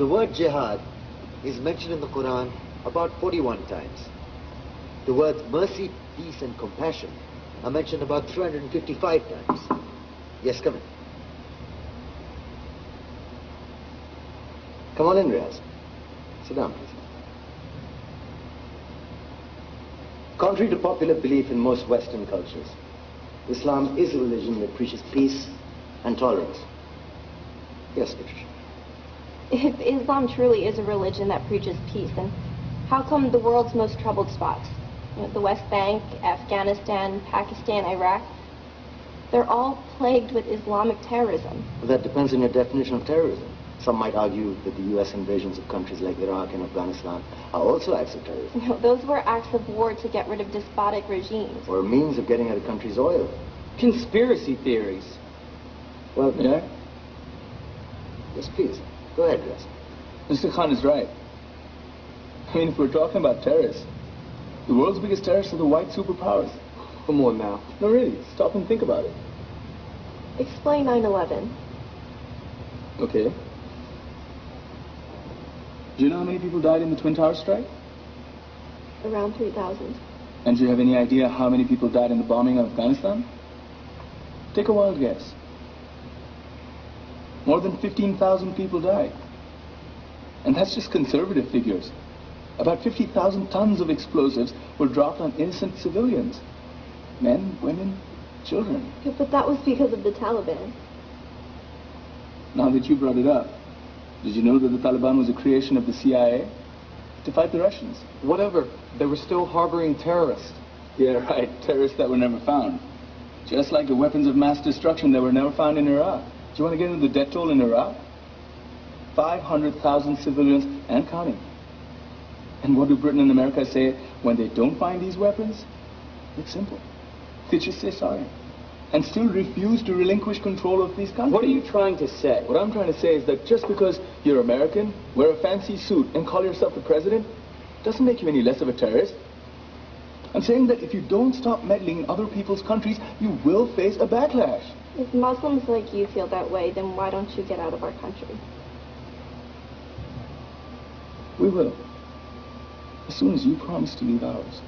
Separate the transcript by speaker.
Speaker 1: The word jihad is mentioned in the Quran about 41 times. The words mercy, peace, and compassion are mentioned about 355 times. Yes, come in. Come on in, Riaz. Sit down, please. Contrary to popular belief in most Western cultures, Islam is a religion that preaches peace and tolerance. Yes, Patricia.
Speaker 2: If Islam truly is a religion that preaches peace, then how come the world's most troubled spots, the West Bank, Afghanistan, Pakistan, Iraq, they're all plagued with Islamic terrorism?
Speaker 1: Well, that depends on your definition of terrorism. Some might argue that the U.S. invasions of countries like Iraq and Afghanistan are also acts of terrorism.
Speaker 2: Those were acts of war to get rid of despotic regimes.
Speaker 1: Or a means of getting at a country's oil.
Speaker 3: Conspiracy theories.
Speaker 1: Well, yeah? Yes, please. Go ahead, Gus.
Speaker 4: Mr. Khan is right. I mean, if we're talking about terrorists, the world's biggest terrorists are the white superpowers.
Speaker 3: Come on now.
Speaker 4: No, really. Stop and think about it.
Speaker 2: Explain 9/11.
Speaker 4: Okay. Do you know how many people died in the Twin Towers strike?
Speaker 2: Around 3,000.
Speaker 4: And do you have any idea how many people died in the bombing of Afghanistan? Take a wild guess. More than 15,000 people died. And that's just conservative figures. About 50,000 tons of explosives were dropped on innocent civilians. Men, women, children.
Speaker 2: Yeah, but that was because of the Taliban.
Speaker 4: Now that you brought it up, did you know that the Taliban was a creation of the CIA to fight the Russians?
Speaker 3: Whatever. They were still harboring terrorists.
Speaker 4: Yeah, right. Terrorists that were never found. Just like the weapons of mass destruction that were never found in Iraq. Do you want to get into the death toll in Iraq? 500,000 civilians and counting. And what do Britain and America say when they don't find these weapons? It's simple. They just say sorry. And still refuse to relinquish control of these countries.
Speaker 3: What are you trying to say?
Speaker 4: What I'm trying to say is that just because you're American, wear a fancy suit, and call yourself the president, doesn't make you any less of a terrorist. I'm saying that if you don't stop meddling in other people's countries, you will face a backlash.
Speaker 2: If Muslims like you feel that way, then why don't you get out of our country?
Speaker 4: We will. As soon as you promise to leave ours.